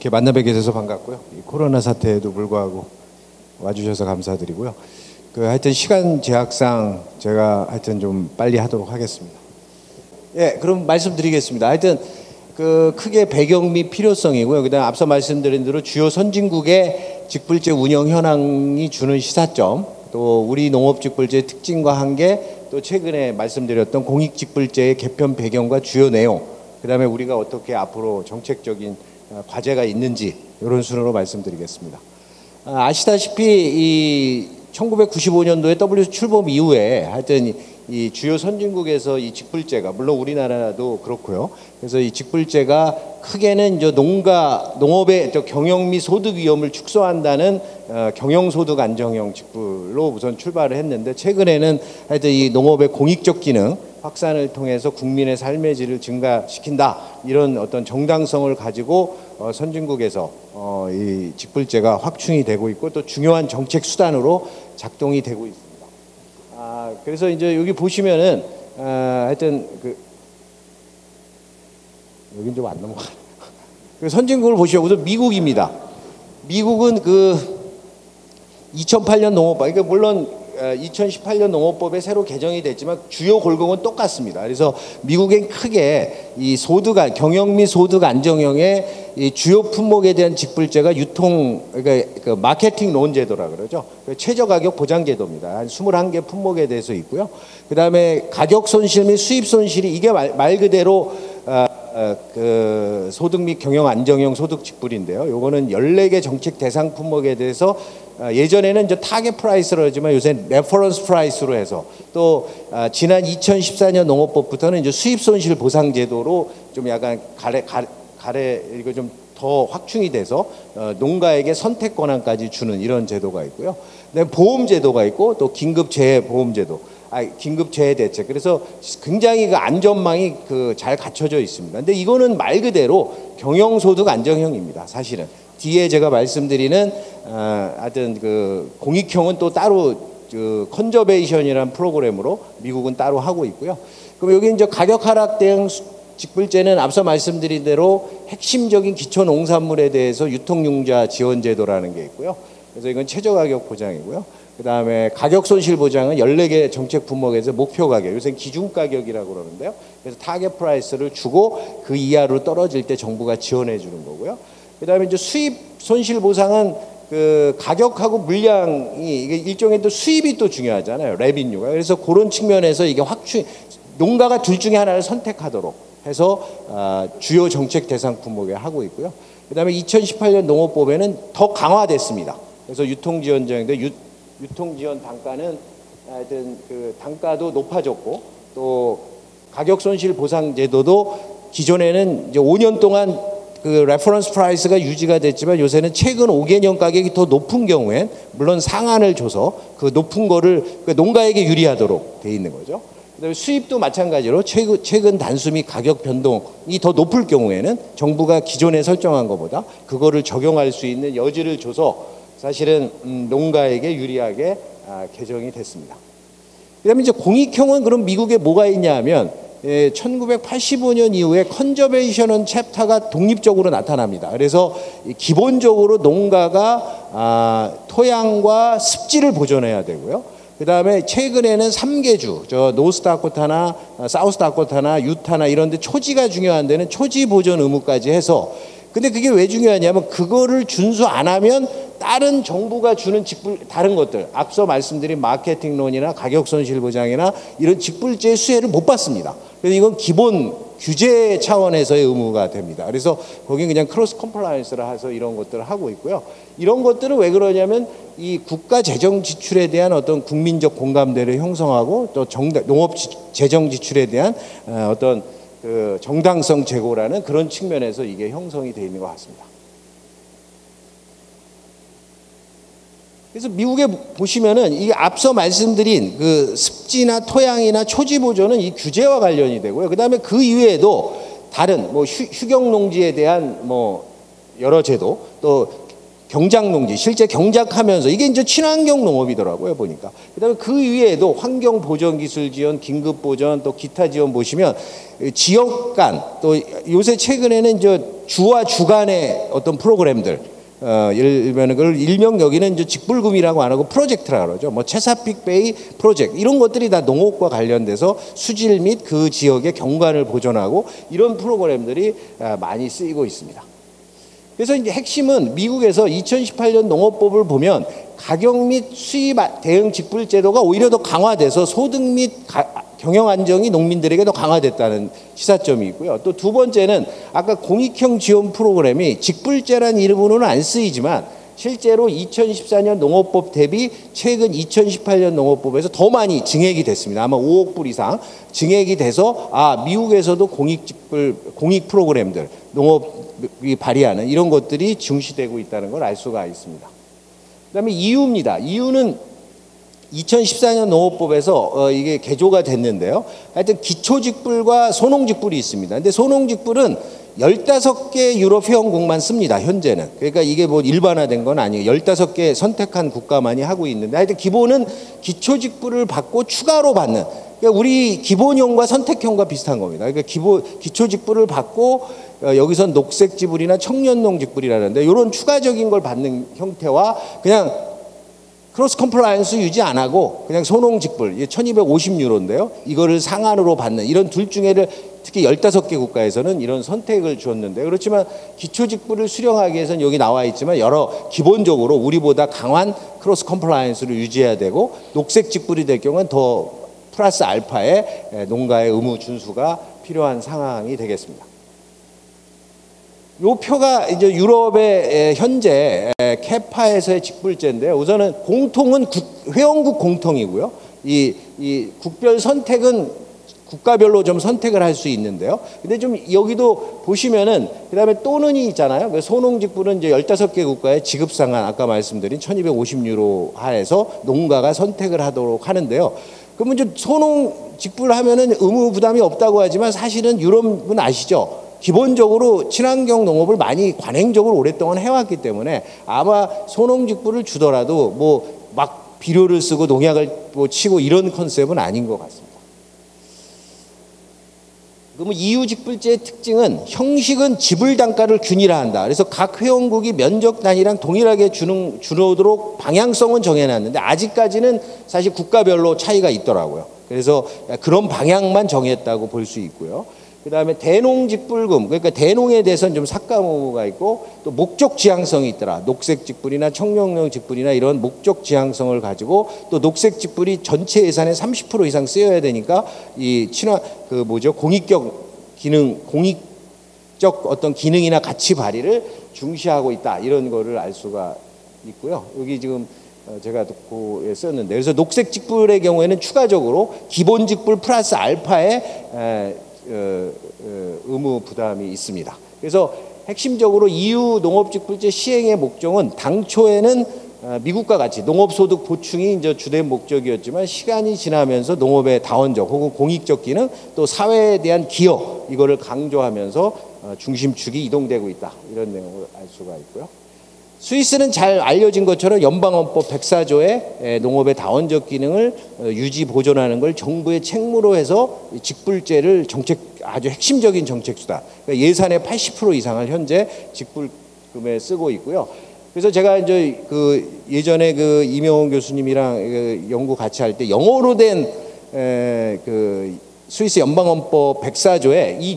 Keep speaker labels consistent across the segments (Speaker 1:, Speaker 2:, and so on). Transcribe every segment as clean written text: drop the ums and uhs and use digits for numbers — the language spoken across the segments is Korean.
Speaker 1: 이렇게 만나 뵙게 돼서 반갑고요. 이 코로나 사태에도 불구하고 와주셔서 감사드리고요. 하여튼 시간 제약상 제가 하여튼 좀 빨리 하도록 하겠습니다. 예, 그럼 말씀드리겠습니다. 하여튼 크게 배경 및 필요성이고요. 그다음 앞서 말씀드린 대로 주요 선진국의 직불제 운영 현황이 주는 시사점, 또 우리 농업직불제의 특징과 한계, 또 최근에 말씀드렸던 공익직불제의 개편 배경과 주요 내용, 그다음에 우리가 어떻게 앞으로 정책적인 과제가 있는지 이런 순으로 말씀드리겠습니다. 아시다시피 이 1995년도에 WTO 출범 이후에 하여튼 이 주요 선진국에서 이 직불제가, 물론 우리나라도 그렇고요. 그래서 이 직불제가 크게는 이제 농업의 경영 및 소득 위험을 축소한다는 경영소득 안정형 직불로 우선 출발을 했는데, 최근에는 하여튼 이 농업의 공익적 기능 확산을 통해서 국민의 삶의 질을 증가시킨다, 이런 어떤 정당성을 가지고 선진국에서 이 직불제가 확충이 되고 있고, 또 중요한 정책 수단으로 작동이 되고 있습니다. 그래서 이제 여기 보시면은 하여튼 여긴 좀 안 넘어가. 선진국을 보시죠. 우선 미국입니다. 미국은 2008년 농업법, 그러니까 물론 2018년 농업법에 새로 개정이 됐지만 주요 골공은 똑같습니다. 그래서 미국엔 크게 이 경영 및 소득 안정형의 이 주요 품목에 대한 직불제가 그러니까 마케팅 론 제도라 그러죠. 최저 가격 보장 제도입니다. 한 21개 품목에 대해서 있고요. 그다음에 가격 손실 및 수입 손실이, 이게 말 그대로 소득 및 경영 안정형 소득 직불인데요. 요거는 14개 정책 대상 품목에 대해서 예전에는 이제 타겟 프라이스로 하지만 요새는 레퍼런스 프라이스로 해서, 또 지난 2014년 농업법부터는 이제 수입 손실 보상 제도로 좀 약간 이거 좀 더 확충이 돼서 농가에게 선택 권한까지 주는 이런 제도가 있고요. 그다음에 보험 제도가 있고, 또 긴급 재해 보험 제도, 긴급 재해 대책. 그래서 굉장히 안전망이 잘 갖춰져 있습니다. 근데 이거는 말 그대로 경영소득 안정형입니다. 사실은 뒤에 제가 말씀드리는 하여튼 공익형은 또 따로 컨저베이션이라는 프로그램으로 미국은 따로 하고 있고요. 그럼 여기 이제 가격 하락 대응 직불제는 앞서 말씀드린 대로 핵심적인 기초 농산물에 대해서 유통융자 지원 제도라는 게 있고요. 그래서 이건 최저 가격 보장이고요. 그다음에 가격 손실 보장은 14개 정책 품목에서 목표 가격, 요새 기준 가격이라고 그러는데요. 그래서 타겟 프라이스를 주고 그 이하로 떨어질 때 정부가 지원해 주는 거고요. 그다음에 이제 수입 손실 보상은 가격하고 물량이, 이게 일종의 또 수입이 또 중요하잖아요. 레비뉴가. 그래서 그런 측면에서 이게 농가가 둘 중에 하나를 선택하도록 해서 주요 정책 대상 품목에 하고 있고요. 그다음에 2018년 농업법에는 더 강화됐습니다. 그래서 유통지원제인데 유통지원 단가는 하여튼 단가도 높아졌고, 또 가격 손실 보상 제도도 기존에는 이제 5년 동안 레퍼런스 프라이스가 유지가 됐지만, 요새는 최근 5개년 가격이 더 높은 경우엔 물론 상한을 줘서 그 높은 거를 농가에게 유리하도록 돼 있는 거죠. 그다음에 수입도 마찬가지로 최근 단수 및 가격 변동이 더 높을 경우에는 정부가 기존에 설정한 것보다 그거를 적용할 수 있는 여지를 줘서 사실은 농가에게 유리하게 개정이 됐습니다. 그다음에 이제 공익형은 그럼 미국에 뭐가 있냐 하면 1985년 이후에 컨저베이션 챕터가 독립적으로 나타납니다. 그래서 기본적으로 농가가 토양과 습지를 보존해야 되고요. 그다음에 최근에는 3개주, 노스다코타나 사우스다코타나 유타나 이런 데 초지가 중요한 데는 초지 보존 의무까지 해서, 근데 그게 왜 중요하냐면 그거를 준수 안 하면 다른 정부가 주는 다른 것들, 앞서 말씀드린 마케팅론이나 가격 손실 보장이나 이런 직불제의 수혜를 못 받습니다. 그래서 이건 기본 규제 차원에서의 의무가 됩니다. 그래서 거기 그냥 크로스 컴플라이언스를 해서 이런 것들을 하고 있고요. 이런 것들은 왜 그러냐면 이 국가 재정 지출에 대한 어떤 국민적 공감대를 형성하고, 또 농업 재정 지출에 대한 어떤 정당성 제고라는 그런 측면에서 이게 형성이 되어 있는 것 같습니다. 그래서 미국에 보시면은 이 앞서 말씀드린 습지나 토양이나 초지 보존은 이 규제와 관련이 되고요. 그다음에 그 이외에도 다른 휴경 농지에 대한 여러 제도, 또 경작농지, 실제 경작하면서 이게 이제 친환경 농업이더라고요, 보니까. 그다음에 그 위에도 환경 보전 기술 지원, 긴급 보전, 또 기타 지원 보시면 지역 간, 또 요새 최근에는 이제 주와 주 간의 어떤 프로그램들, 예를 들면 그걸 일명 여기는 이제 직불금이라고 안 하고 프로젝트라고 그러죠. 뭐 체사픽 베이 프로젝트 이런 것들이 다 농업과 관련돼서 수질 및 그 지역의 경관을 보존하고 이런 프로그램들이 많이 쓰이고 있습니다. 그래서 이제 핵심은 미국에서 2018년 농업법을 보면 가격 및 수입 대응 직불 제도가 오히려 더 강화돼서 소득 및 경영 안정이 농민들에게 더 강화됐다는 시사점이 있고요. 또 두 번째는 아까 공익형 지원 프로그램이 직불제라는 이름으로는 안 쓰이지만 실제로 2014년 농업법 대비 최근 2018년 농업법에서 더 많이 증액이 됐습니다. 아마 5억 불 이상 증액이 돼서 미국에서도 공익 프로그램들 농업이 발휘하는 이런 것들이 중시되고 있다는 걸 알 수가 있습니다. 그다음에 이유입니다. 이유는 2014년 농업법에서 이게 개조가 됐는데요. 하여튼 기초직불과 소농직불이 있습니다. 근데 소농직불은 15개 유럽 회원국만 씁니다, 현재는. 그러니까 이게 뭐 일반화된 건 아니에요. 15개 선택한 국가만이 하고 있는데 하여튼 기본은 기초직불을 받고 추가로 받는, 그러니까 우리 기본형과 선택형과 비슷한 겁니다. 그러니까 기초직불을 받고 여기선 녹색지불이나 청년농직불이라는데 이런 추가적인 걸 받는 형태와 그냥 크로스 컴플라이언스 유지 안 하고 그냥 소농직불 1250유로인데요. 이거를 상한으로 받는 이런 둘 중에를 특히 15개 국가에서는 이런 선택을 주었는데, 그렇지만 기초직불을 수령하기 위해서는 여기 나와 있지만 여러 기본적으로 우리보다 강한 크로스 컴플라이언스를 유지해야 되고 녹색직불이 될 경우는 더 플러스 알파의 농가의 의무 준수가 필요한 상황이 되겠습니다. 이 표가 이제 유럽의 현재 캐파에서의 직불제인데요. 우선은 공통은 회원국 공통이고요. 이 국별 선택은 국가별로 좀 선택을 할 수 있는데요. 근데 좀 여기도 보시면은 그다음에 또는이 있잖아요. 소농직불은 이제 15개 국가의 지급상한 아까 말씀드린 1250유로 하에서 농가가 선택을 하도록 하는데요. 그러면 이제 소농직불 하면은 의무 부담이 없다고 하지만 사실은 유럽은 아시죠? 기본적으로 친환경 농업을 많이 관행적으로 오랫동안 해왔기 때문에 아마 소농직불을 주더라도 뭐 막 비료를 쓰고 농약을 뭐 치고 이런 컨셉은 아닌 것 같습니다. 그러면 EU 직불제의 특징은 형식은 지불 단가를 균일화한다. 그래서 각 회원국이 면적 단위랑 동일하게 주도록 방향성은 정해놨는데 아직까지는 사실 국가별로 차이가 있더라고요. 그래서 그런 방향만 정했다고 볼 수 있고요. 그다음에 대농직불금, 그러니까 대농에 대해서는 좀 삭감의무가 있고 또 목적 지향성이 있더라. 녹색직불이나 청년농직불이나 이런 목적 지향성을 가지고 또 녹색직불이 전체 예산의 30% 이상 쓰여야 되니까 이 공익적 어떤 기능이나 가치 발휘를 중시하고 있다. 이런 거를 알 수가 있고요. 여기 지금 제가 듣고 썼는데, 그래서 녹색직불의 경우에는 추가적으로 기본직불 플러스 알파의 의무 부담이 있습니다. 그래서 핵심적으로 EU 농업직불제 시행의 목적은 당초에는 미국과 같이 농업소득 보충이 이제 주된 목적이었지만 시간이 지나면서 농업의 다원적 혹은 공익적 기능 또 사회에 대한 기여 이거를 강조하면서 중심축이 이동되고 있다. 이런 내용을 알 수가 있고요. 스위스는 잘 알려진 것처럼 연방헌법 104조의 농업의 다원적 기능을 유지 보존하는 걸 정부의 책무로 해서 직불제를 아주 핵심적인 정책수다. 그러니까 예산의 80% 이상을 현재 직불금에 쓰고 있고요. 그래서 제가 이제 예전에 이명훈 교수님이랑 연구 같이 할 때 영어로 된 스위스 연방헌법 104조의 이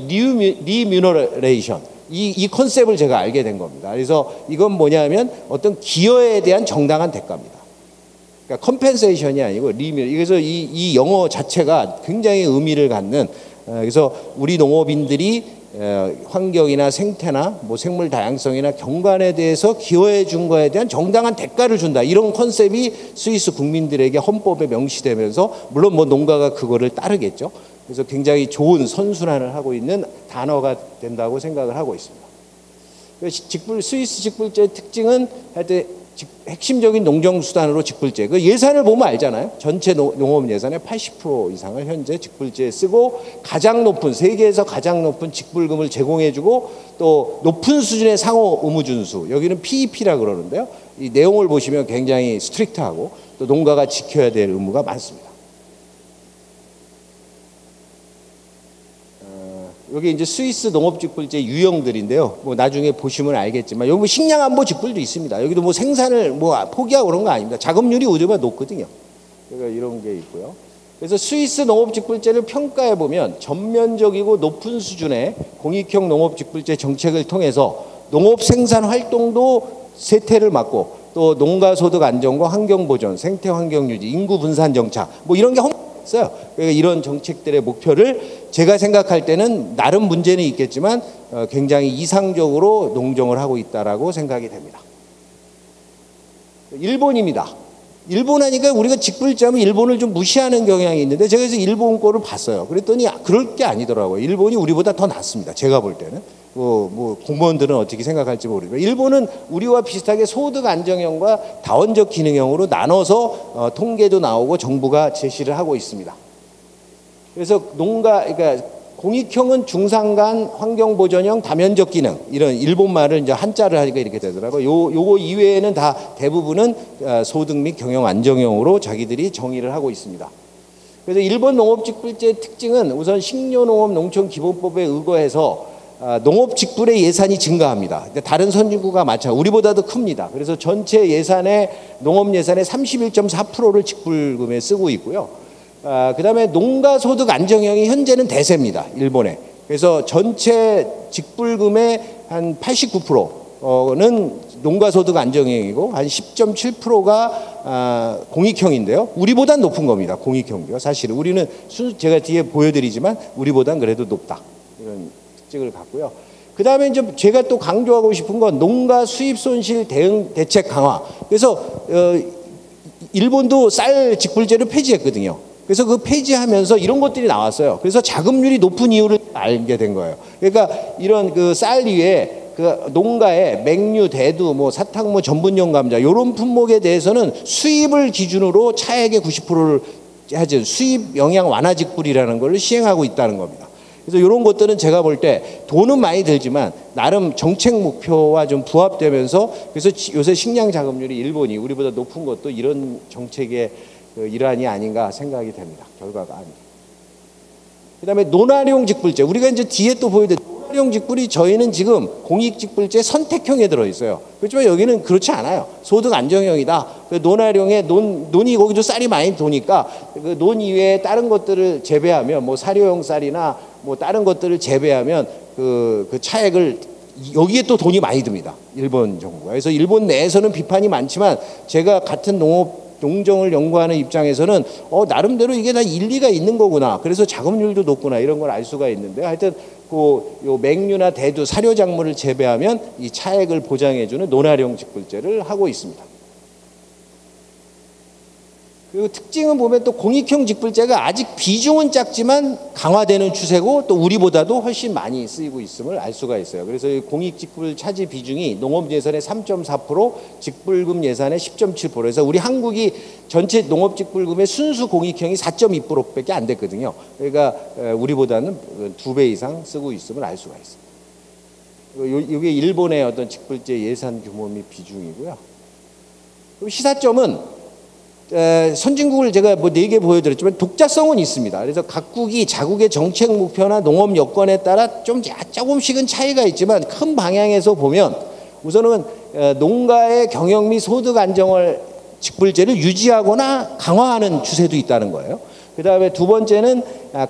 Speaker 1: 리뮤너레이션 이 컨셉을 제가 알게 된 겁니다. 그래서 이건 뭐냐면 어떤 기여에 대한 정당한 대가입니다. 그러니까 컴펜세이션이 아니고 리뮤. 그래서 이 영어 자체가 굉장히 의미를 갖는. 그래서 우리 농업인들이 환경이나 생태나 뭐 생물 다양성이나 경관에 대해서 기여해 준 거에 대한 정당한 대가를 준다. 이런 컨셉이 스위스 국민들에게 헌법에 명시되면서 물론 뭐 농가가 그거를 따르겠죠. 그래서 굉장히 좋은 선순환을 하고 있는 단어가 된다고 생각을 하고 있습니다. 스위스 직불제의 특징은 하여튼 핵심적인 농정수단으로 직불제. 그 예산을 보면 알잖아요. 전체 농업 예산의 80% 이상을 현재 직불제에 쓰고 가장 높은, 세계에서 가장 높은 직불금을 제공해주고 또 높은 수준의 상호 의무 준수. 여기는 PEP라 그러는데요. 이 내용을 보시면 굉장히 스트릭트하고 또 농가가 지켜야 될 의무가 많습니다. 여기 이제 스위스 농업직불제 유형들인데요. 뭐 나중에 보시면 알겠지만 여기 뭐 식량안보 직불도 있습니다. 여기도 뭐 생산을 뭐 포기하고 그런 거 아닙니다. 자급률이 우리보다 높거든요. 그러니까 이런 게 있고요. 그래서 스위스 농업직불제를 평가해 보면 전면적이고 높은 수준의 공익형 농업직불제 정책을 통해서 농업 생산 활동도 쇠퇴를 막고 또 농가 소득 안정과 환경 보전, 생태 환경 유지, 인구 분산 정착 뭐 이런 게 있어요. 그러니까 이런 정책들의 목표를 제가 생각할 때는 나름 문제는 있겠지만 굉장히 이상적으로 농정을 하고 있다라고 생각이 됩니다. 일본입니다. 일본 하니까 우리가 직불제하면 일본을 좀 무시하는 경향이 있는데 제가 그래서 일본 거를 봤어요. 그랬더니 그럴 게 아니더라고요. 일본이 우리보다 더 낫습니다. 제가 볼 때는. 뭐 공무원들은 어떻게 생각할지 모르겠어요. 일본은 우리와 비슷하게 소득 안정형과 다원적 기능형으로 나눠서 통계도 나오고 정부가 제시를 하고 있습니다. 그래서 그러니까 공익형은 중산간 환경보전형 다면적 기능 이런 일본 말을 이제 한자를 하니까 이렇게 되더라고요. 요거 이외에는 다 대부분은 소득 및 경영 안정형으로 자기들이 정의를 하고 있습니다. 그래서 일본 농업직불제의 특징은 우선 식료농업 농촌기본법에 의거해서 농업 직불의 예산이 증가합니다. 다른 선진국과 마찬가지, 우리보다도 큽니다. 그래서 전체 예산의 농업 예산의 31.4%를 직불금에 쓰고 있고요. 그다음에 농가 소득 안정형이 현재는 대세입니다. 일본에. 그래서 전체 직불금의 한 89%는 농가 소득 안정형이고 한 10.7%가 공익형인데요. 우리보단 높은 겁니다. 공익형이요. 사실은 우리는 제가 뒤에 보여드리지만 우리보단 그래도 높다. 이런 특징을 갖고요. 그 다음에 이제 제가 또 강조하고 싶은 건 농가 수입 손실 대응 대책 강화. 그래서 일본도 쌀 직불제를 폐지했거든요. 그래서 그 폐지하면서 이런 것들이 나왔어요. 그래서 자급률이 높은 이유를 알게 된 거예요. 그러니까 이런 그 쌀 위에 그 농가에 맹류, 대두, 뭐 사탕, 전분용 감자 이런 품목에 대해서는 수입을 기준으로 차액의 90%를 하죠. 수입 영양 완화 직불이라는 걸 시행하고 있다는 겁니다. 그래서 이런 것들은 제가 볼 때 돈은 많이 들지만 나름 정책 목표와 좀 부합되면서 그래서 요새 식량 자급률이 일본이 우리보다 높은 것도 이런 정책의 일환이 아닌가 생각이 됩니다. 결과가 아니에요. 그다음에 논활용 직불제 우리가 이제 뒤에 또 보여드릴 논활용 직불이 저희는 지금 공익 직불제 선택형에 들어 있어요. 그렇지만 여기는 그렇지 않아요. 소득 안정형이다. 그 논활용에 논이 거기도 쌀이 많이 도니까 그 논 이외에 다른 것들을 재배하면 뭐 사료용 쌀이나 뭐 다른 것들을 재배하면 그 차액을 여기에 또 돈이 많이 듭니다. 일본 정부가. 그래서 일본 내에서는 비판이 많지만 제가 같은 농정을 연구하는 입장에서는 나름대로 이게 다 일리가 있는 거구나. 그래서 자급률도 높구나. 이런 걸 알 수가 있는데 하여튼 요 맹류나 대두 사료 작물을 재배하면 이 차액을 보장해주는 논활용 직불제를 하고 있습니다. 그리고 특징은 보면 또 공익형 직불제가 아직 비중은 작지만 강화되는 추세고 또 우리보다도 훨씬 많이 쓰이고 있음을 알 수가 있어요. 그래서 공익 직불 차지 비중이 농업 예산의 3.4%, 직불금 예산의 10.7%. 그래서 우리 한국이 전체 농업 직불금의 순수 공익형이 4.2%밖에 안 됐거든요. 그러니까 우리보다는 2배 이상 쓰고 있음을 알 수가 있습니다. 이게 일본의 어떤 직불제 예산 규모 및 비중이고요. 그리고 시사점은 선진국을 제가 뭐 4개 보여드렸지만 독자성은 있습니다. 그래서 각국이 자국의 정책 목표나 농업 여건에 따라 좀 조금씩은 차이가 있지만 큰 방향에서 보면 우선은 농가의 경영 및 소득 안정을 직불제를 유지하거나 강화하는 추세도 있다는 거예요. 그 다음에 두 번째는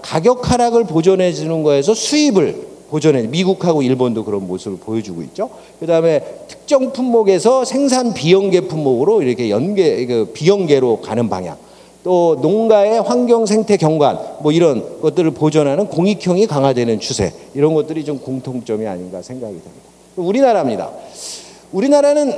Speaker 1: 가격 하락을 보존해 주는 거에서 수입을 보존해, 미국하고 일본도 그런 모습을 보여주고 있죠. 그 다음에 특정 품목에서 생산 비연계 품목으로 이렇게 비연계로 가는 방향. 또 농가의 환경 생태 경관 뭐 이런 것들을 보존하는 공익형이 강화되는 추세. 이런 것들이 좀 공통점이 아닌가 생각이 됩니다. 우리나라입니다. 우리나라는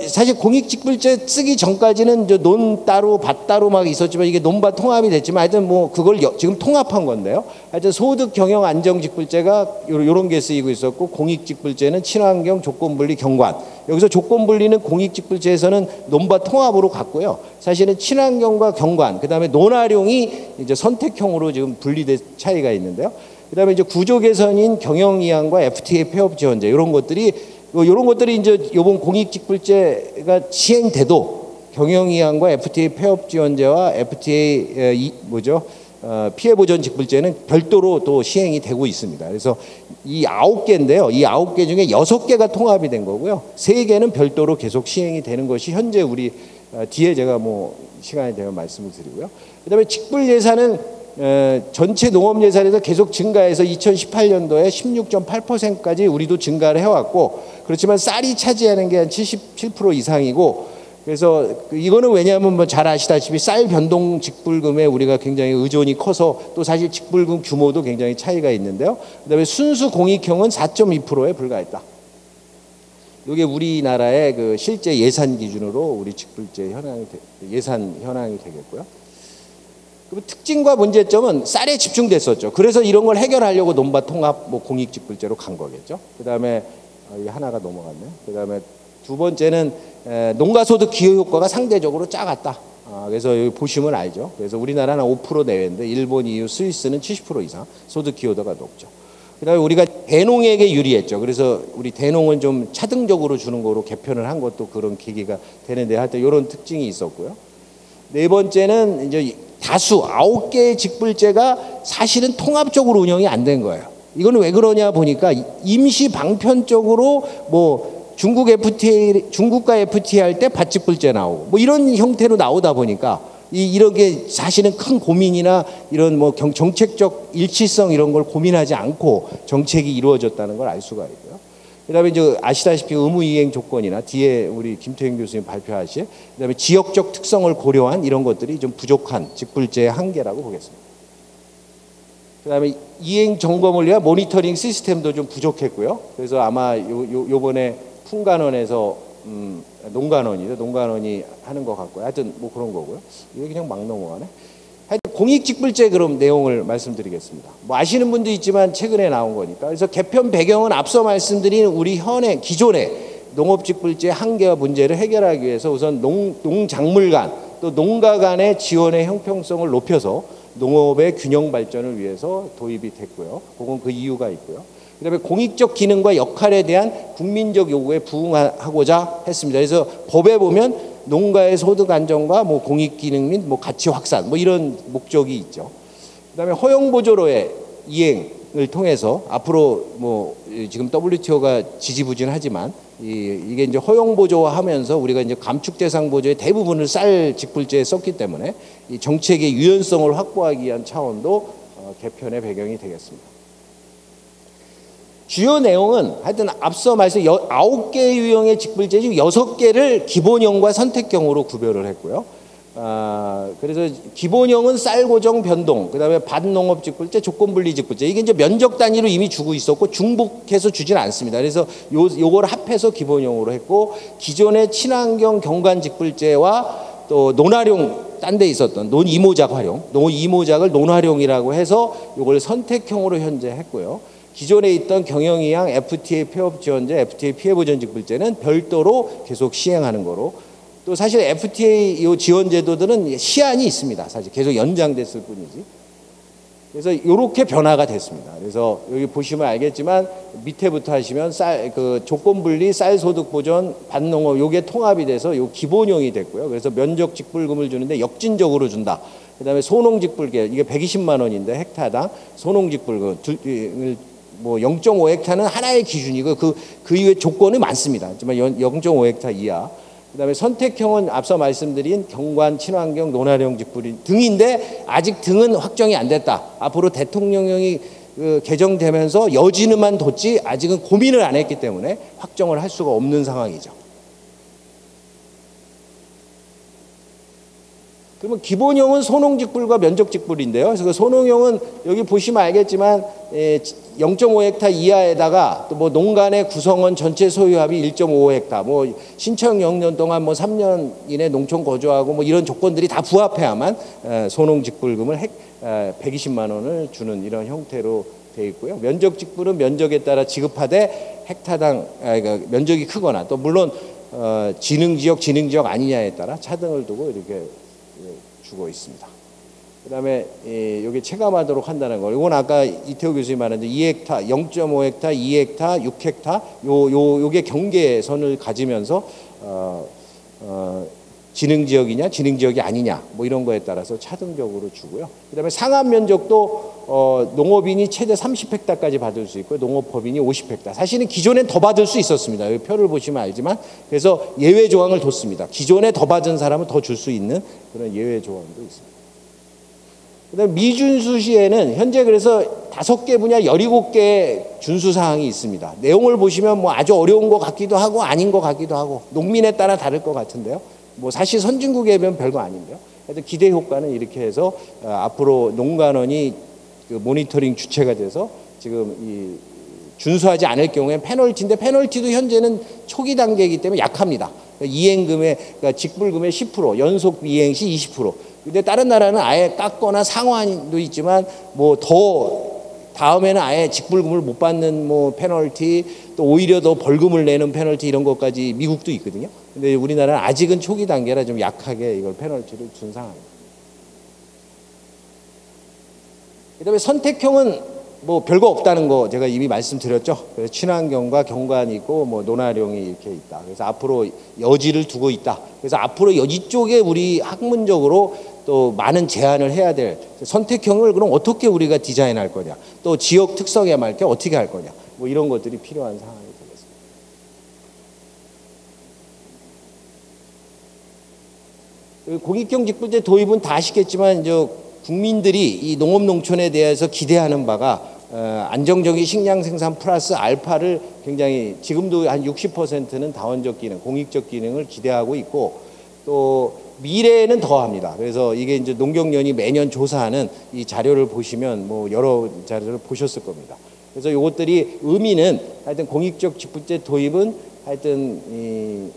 Speaker 1: 사실 공익직불제 쓰기 전까지는 이제 논 따로 밭 따로 막 있었지만 이게 논밭 통합이 됐지만 하여튼 뭐 그걸 지금 통합한 건데요. 하여튼 소득 경영 안정직불제가 요런 게 쓰이고 있었고, 공익직불제는 친환경 조건분리 경관. 여기서 조건분리는 공익직불제에서는 논밭 통합으로 갔고요. 사실은 친환경과 경관, 그다음에 논활용이 이제 선택형으로 지금 분리된 차이가 있는데요. 그다음에 이제 구조 개선인 경영 이양과 FTA 폐업 지원제 이런 것들이 이제 이번 공익직불제가 시행돼도 경영이양과 FTA 폐업 지원제와 FTA 피해 보전 직불제는 별도로 또 시행이 되고 있습니다. 그래서 이 9개인데요. 이 9개 중에 6개가 통합이 된 거고요. 3개는 별도로 계속 시행이 되는 것이 현재 우리 뒤에 제가 뭐 시간이 되면 말씀을 드리고요. 그다음에 직불 예산은 전체 농업 예산에서 계속 증가해서 2018년도에 16.8%까지 우리도 증가를 해왔고, 그렇지만 쌀이 차지하는 게 한 77% 이상이고, 그래서 이거는 왜냐하면 뭐 잘 아시다시피 쌀 변동 직불금에 우리가 굉장히 의존이 커서 또 사실 직불금 규모도 굉장히 차이가 있는데요. 그다음에 순수 공익형은 4.2%에 불과했다. 이게 우리나라의 그 실제 예산 기준으로 우리 직불제 예산 현황이 되겠고요. 특징과 문제점은 쌀에 집중됐었죠. 그래서 이런 걸 해결하려고 논밭 통합 공익직불제로 간 거겠죠. 그다음에 이 하나가 넘어갔네요. 그다음에 두 번째는 농가소득 기여 효과가 상대적으로 작았다. 그래서 여기 보시면 알죠. 그래서 우리나라는 5% 내외인데 일본, EU, 스위스는 70% 이상 소득 기여도가 높죠. 그다음에 우리가 대농에게 유리했죠. 그래서 우리 대농은 좀 차등적으로 주는 거로 개편을 한 것도 그런 계기가 되는데 하여튼 이런 특징이 있었고요. 네 번째는 이제 다수 9개의 직불제가 사실은 통합적으로 운영이 안 된 거예요. 이거는 왜 그러냐 보니까 임시 방편적으로 뭐 중국과 FTA 할 때 밭직불제 나오고 뭐 이런 형태로 나오다 보니까 이렇게 사실은 큰 고민이나 이런 뭐 정책적 일치성 이런 걸 고민하지 않고 정책이 이루어졌다는 걸 알 수가 있고요. 그다음에 이제 아시다시피 의무 이행 조건이나 뒤에 우리 김태형 교수님 발표하신 그다음에 지역적 특성을 고려한 이런 것들이 좀 부족한 직불제의 한계라고 보겠습니다. 그다음에 이행 점검을 위한 모니터링 시스템도 좀 부족했고요. 그래서 아마 요번에 풍간원에서 농간원이죠. 농간원이 하는 것 같고요. 하여튼 뭐 그런 거고요. 이거 그냥 막 넘어가네. 하여튼 공익직불제 그럼 내용을 말씀드리겠습니다. 뭐 아시는 분도 있지만 최근에 나온 거니까. 그래서 개편 배경은 앞서 말씀드린 우리 기존의 농업직불제 한계와 문제를 해결하기 위해서 우선 농작물 간 또 농가 간의 지원의 형평성을 높여서 농업의 균형 발전을 위해서 도입이 됐고요. 그건 그 이유가 있고요. 그다음에 공익적 기능과 역할에 대한 국민적 요구에 부응하고자 했습니다. 그래서 법에 보면 농가의 소득 안정과 뭐 공익 기능 및 뭐 가치 확산 뭐 이런 목적이 있죠. 그다음에 허용 보조로의 이행을 통해서 앞으로 뭐 지금 WTO가 지지부진하지만 이게 이제 허용 보조화하면서 우리가 이제 감축 대상 보조의 대부분을 쌀 직불제에 썼기 때문에 이 정책의 유연성을 확보하기 위한 차원도 개편의 배경이 되겠습니다. 주요 내용은 하여튼 앞서 말씀 9개 유형의 직불제 중 6개를 기본형과 선택형으로 구별을 했고요. 그래서 기본형은 쌀 고정 변동, 그다음에 밭농업 직불제, 조건분리 직불제 이게 이제 면적 단위로 이미 주고 있었고 중복해서 주지는 않습니다. 그래서 요걸 합해서 기본형으로 했고 기존의 친환경 경관 직불제와 또 논활용 딴 데 있었던 논이모작 활용, 논이모작을 논활용이라고 해서 요걸 선택형으로 현재 했고요. 기존에 있던 경영이양 FTA 폐업 지원제, FTA 피해 보전 직불제는 별도로 계속 시행하는 거로 또 사실 FTA 요 지원 제도들은 시한이 있습니다. 사실 계속 연장됐을 뿐이지. 그래서 이렇게 변화가 됐습니다. 그래서 여기 보시면 알겠지만 밑에부터 하시면 조건분리 쌀 소득 보전 밭농업 요게 통합이 돼서 요 기본형이 됐고요. 그래서 면적 직불금을 주는데 역진적으로 준다. 그다음에 소농 직불계 이게 120만 원인데 헥타당 소농 직불금 뭐 0.5헥타는 하나의 기준이고 그 이외에 조건이 많습니다. 하지만 0.5헥타 이하. 그다음에 선택형은 앞서 말씀드린 경관, 친환경, 논활용 직불인 등인데 아직 등은 확정이 안 됐다. 앞으로 대통령령이 개정되면서 여지는만 뒀지 아직은 고민을 안 했기 때문에 확정을 할 수가 없는 상황이죠. 그러면 기본형은 소농직불과 면적직불인데요. 그래서 그 소농형은 여기 보시면 알겠지만 0.5헥타 이하에다가 또 뭐 농간의 구성원 전체 소유합이 1.5헥타, 뭐 신청 영년 동안 뭐 3년 이내 농촌 거주하고 뭐 이런 조건들이 다 부합해야만 소농직불금을 120만 원을 주는 이런 형태로 되어 있고요. 면적직불은 면적에 따라 지급하되 헥타당 그러니까 면적이 크거나 또 물론 진흥지역 아니냐에 따라 차등을 두고 이렇게 주고 있습니다. 그다음에 여기 체감하도록 한다는 거. 이건 아까 이태호 교수님 말한 2헥타, 0.5헥타, 2헥타, 6헥타 요게 경계선을 가지면서 진흥지역이냐 진흥지역이 아니냐 뭐 이런 거에 따라서 차등적으로 주고요. 그다음에 상한 면적도 농업인이 최대 30헥타까지 받을 수 있고 농업법인이 50헥타. 사실은 기존엔 더 받을 수 있었습니다. 여기 표를 보시면 알지만 그래서 예외 조항을 뒀습니다. 기존에 더 받은 사람은 더 줄 수 있는 그런 예외 조항도 있습니다. 그다음 미준수 시에는 현재 그래서 5개 분야 17개 준수 사항이 있습니다. 내용을 보시면 뭐 아주 어려운 것 같기도 하고 아닌 것 같기도 하고 농민에 따라 다를 것 같은데요. 뭐 사실 선진국에 비하면 별거 아닌데요. 그래서 기대 효과는 이렇게 해서 앞으로 농간원이 그 모니터링 주체가 돼서 지금 이 준수하지 않을 경우에 페널티인데 페널티도 현재는 초기 단계이기 때문에 약합니다. 이행금의 그러니까 직불금의 10%, 연속 이행 시 20%. 근데 다른 나라는 아예 깎거나 상환도 있지만 뭐 더 다음에는 아예 직불금을 못 받는 뭐 페널티 또 오히려 더 벌금을 내는 페널티 이런 것까지 미국도 있거든요. 근데 우리나라는 아직은 초기 단계라 좀 약하게 이걸 페널티를 준 상황입니다. 그다음에 선택형은 뭐 별거 없다는 거 제가 이미 말씀드렸죠. 그래서 친환경과 경관이 있고 뭐 논활용이 이렇게 있다. 그래서 앞으로 여지를 두고 있다. 그래서 앞으로 이쪽에 우리 학문적으로 또 많은 제안을 해야 될 선택형을 그럼 어떻게 우리가 디자인할 거냐, 또 지역 특성에 맞게 어떻게 할 거냐, 뭐 이런 것들이 필요한 상황이 되겠습니다. 공익형 직불제 도입은 다 아시겠지만 이제 국민들이 이 농업농촌에 대해서 기대하는 바가 안정적인 식량 생산 플러스 알파를 굉장히 지금도 한 60%는 다원적 기능, 공익적 기능을 기대하고 있고 또 미래에는 더합니다. 그래서 이게 이제 농경연이 매년 조사하는 이 자료를 보시면 뭐 여러 자료를 보셨을 겁니다. 그래서 이것들이 의미는 하여튼 공익적 직불제 도입은 하여튼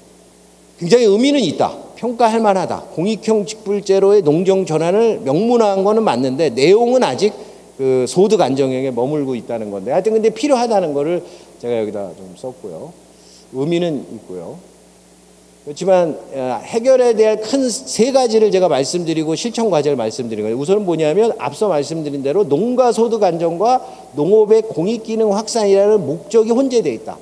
Speaker 1: 굉장히 의미는 있다. 평가할 만하다. 공익형 직불제로의 농정 전환을 명문화한 거는 맞는데 내용은 아직 그 소득 안정형에 머물고 있다는 건데 하여튼 근데 필요하다는 거를 제가 여기다 좀 썼고요. 의미는 있고요. 그렇지만 해결에 대한 큰 3가지를 제가 말씀드리고 실천 과제를 말씀드린 거예요. 우선은 뭐냐면 앞서 말씀드린 대로 농가 소득 안정과 농업의 공익 기능 확산이라는 목적이 혼재되어 있다.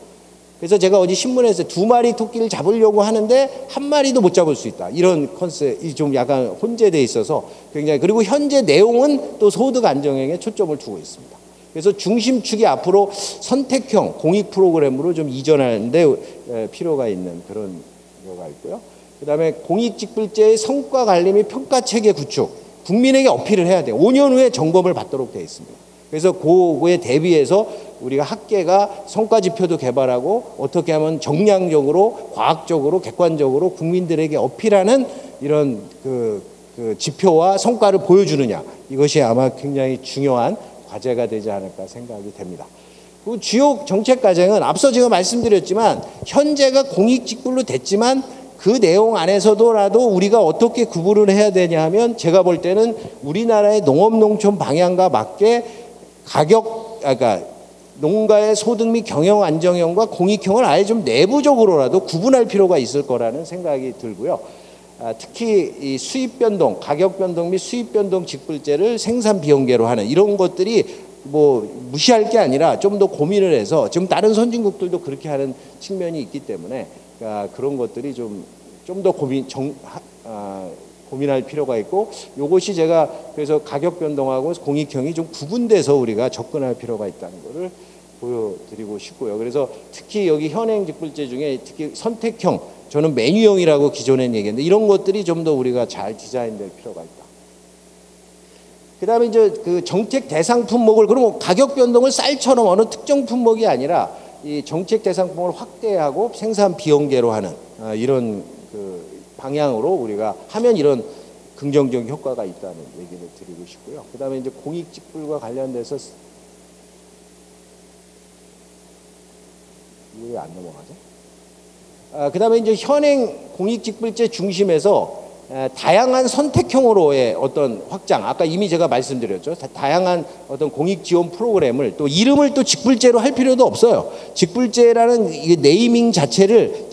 Speaker 1: 그래서 제가 어디 신문에서 2마리 토끼를 잡으려고 하는데 1마리도 못 잡을 수 있다. 이런 컨셉이 좀 약간 혼재되어 있어서 굉장히 그리고 현재 내용은 또 소득 안정형에 초점을 두고 있습니다. 그래서 중심축이 앞으로 선택형 공익 프로그램으로 좀 이전하는데 필요가 있는 그런 거가 있고요. 그다음에 공익직불제의 성과 관리 및 평가 체계 구축, 국민에게 어필을 해야 돼요. 5년 후에 점검을 받도록 되어 있습니다. 그래서 그거에 대비해서 우리가 학계가 성과 지표도 개발하고 어떻게 하면 정량적으로, 과학적으로, 객관적으로 국민들에게 어필하는 이런 그 지표와 성과를 보여주느냐, 이것이 아마 굉장히 중요한 과제가 되지 않을까 생각이 됩니다. 그 주요 정책 과정은 앞서 제가 말씀드렸지만 현재가 공익직불로 됐지만 그 내용 안에서도라도 우리가 어떻게 구분을 해야 되냐 하면 제가 볼 때는 우리나라의 농업농촌 방향과 맞게 그러니까 농가의 소득 및 경영 안정형과 공익형을 아예 좀 내부적으로라도 구분할 필요가 있을 거라는 생각이 들고요. 특히 이 수입 변동, 가격 변동 및 수입 변동 직불제를 생산 비용계로 하는 이런 것들이 뭐 무시할 게 아니라 좀 더 고민을 해서 지금 다른 선진국들도 그렇게 하는 측면이 있기 때문에 그런 것들이 좀 더 고민할 필요가 있고 이것이 제가 그래서 가격 변동하고 공익형이 좀 구분돼서 우리가 접근할 필요가 있다는 것을 보여드리고 싶고요. 그래서 특히 여기 현행 직불제 중에 특히 선택형 저는 메뉴형이라고 기존엔 얘기했는데 이런 것들이 좀 더 우리가 잘 디자인될 필요가 있다. 그다음에 이제 그 정책 대상 품목을 그러면 가격 변동을 쌀처럼 어느 특정 품목이 아니라 이 정책 대상 품목을 확대하고 생산 비용계로 하는 이런 그 방향으로 우리가 하면 이런 긍정적 효과가 있다는 얘기를 드리고 싶고요. 그다음에 이제 공익직불과 관련돼서 이거 왜 안 넘어가죠? 그다음에 이제 현행 공익직불제 중심에서 다양한 선택형으로의 어떤 확장, 아까 이미 제가 말씀드렸죠. 다양한 어떤 공익 지원 프로그램을 또 이름을 또 직불제로 할 필요도 없어요. 직불제라는 이 네이밍 자체를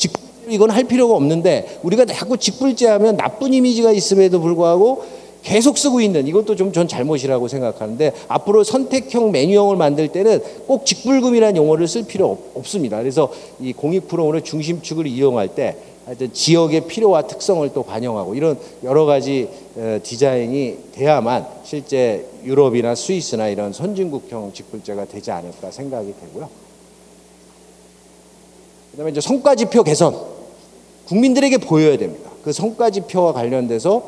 Speaker 1: 이건 할 필요가 없는데 우리가 자꾸 직불제하면 나쁜 이미지가 있음에도 불구하고 계속 쓰고 있는 이것도 좀 전 잘못이라고 생각하는데 앞으로 선택형 메뉴형을 만들 때는 꼭 직불금이라는 용어를 쓸 필요 없습니다. 그래서 이 공익 프로그램의 중심축을 이용할 때 하여튼 지역의 필요와 특성을 또 반영하고 이런 여러 가지 디자인이 돼야만 실제 유럽이나 스위스나 이런 선진국형 직불제가 되지 않을까 생각이 되고요. 그다음에 이제 성과지표 개선, 국민들에게 보여야 됩니다. 그 성과지표와 관련돼서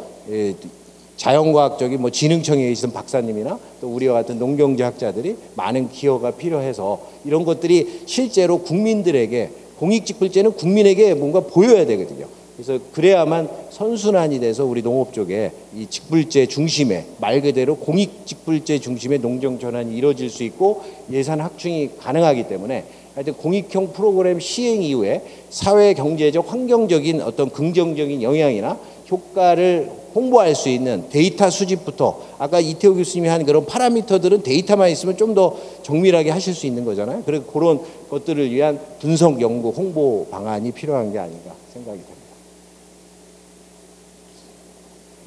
Speaker 1: 자연과학적인 뭐 지능청에 계신 박사님이나 또 우리와 같은 농경제 학자들이 많은 기여가 필요해서 이런 것들이 실제로 국민들에게 공익직불제는 국민에게 뭔가 보여야 되거든요. 그래서 그래야만 선순환이 돼서 우리 농업 쪽에 이 직불제 중심의 말 그대로 공익직불제 중심의 농정 전환이 이루어질 수 있고 예산 확충이 가능하기 때문에 하여튼 공익형 프로그램 시행 이후에 사회 경제적 환경적인 어떤 긍정적인 영향이나 효과를 홍보할 수 있는 데이터 수집부터 아까 이태호 교수님이 한 그런 파라미터들은 데이터만 있으면 좀 더 정밀하게 하실 수 있는 거잖아요. 그래서 그런 것들을 위한 분석, 연구, 홍보 방안이 필요한 게 아닌가 생각이 됩니다.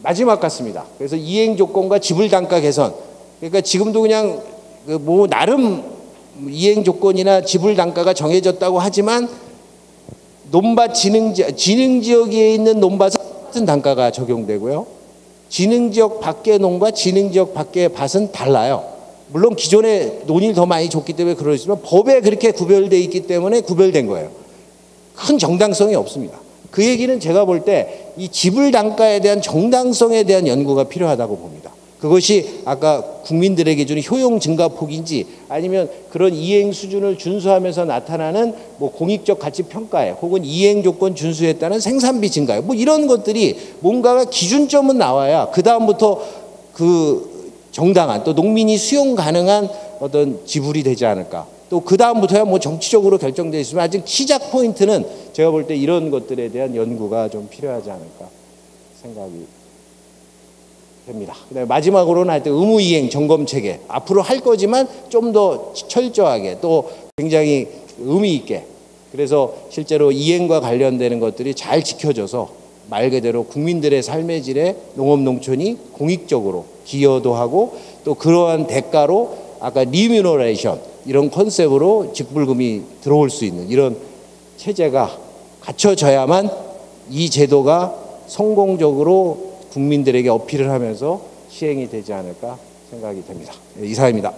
Speaker 1: 마지막 같습니다. 그래서 이행 조건과 지불 단가 개선. 그러니까 지금도 그냥 뭐 나름 이행 조건이나 지불 단가가 정해졌다고 하지만 논밭 지능 지역에 있는 논밭은 같은 단가가 적용되고요. 지능지역 밖의 논과 지능지역 밖의 밭은 달라요. 물론 기존에 논의를 더 많이 줬기 때문에 그러지만 법에 그렇게 구별되어 있기 때문에 구별된 거예요. 큰 정당성이 없습니다. 그 얘기는 제가 볼 때 이 지불 단가에 대한 정당성에 대한 연구가 필요하다고 봅니다. 그것이 아까 국민들에게 주는 효용 증가폭인지 아니면 그런 이행 수준을 준수하면서 나타나는 뭐 공익적 가치 평가에 혹은 이행 조건 준수에 따른 생산비 증가에 뭐 이런 것들이 뭔가가 기준점은 나와야 그 다음부터 그 정당한 또 농민이 수용 가능한 어떤 지불이 되지 않을까. 또 그 다음부터야 뭐 정치적으로 결정되어 있으면 아직 시작 포인트는 제가 볼 때 이런 것들에 대한 연구가 좀 필요하지 않을까 생각이 됩니다. 그다음에 마지막으로는 하여튼 의무 이행 점검 체계 앞으로 할 거지만 좀 더 철저하게 또 굉장히 의미 있게 그래서 실제로 이행과 관련되는 것들이 잘 지켜져서 말 그대로 국민들의 삶의 질에 농업 농촌이 공익적으로 기여도 하고 또 그러한 대가로 아까 리뮤너레이션 이런 컨셉으로 직불금이 들어올 수 있는 이런 체제가 갖춰져야만 이 제도가 성공적으로 국민들에게 어필을 하면서 시행이 되지 않을까 생각이 됩니다. 이상입니다.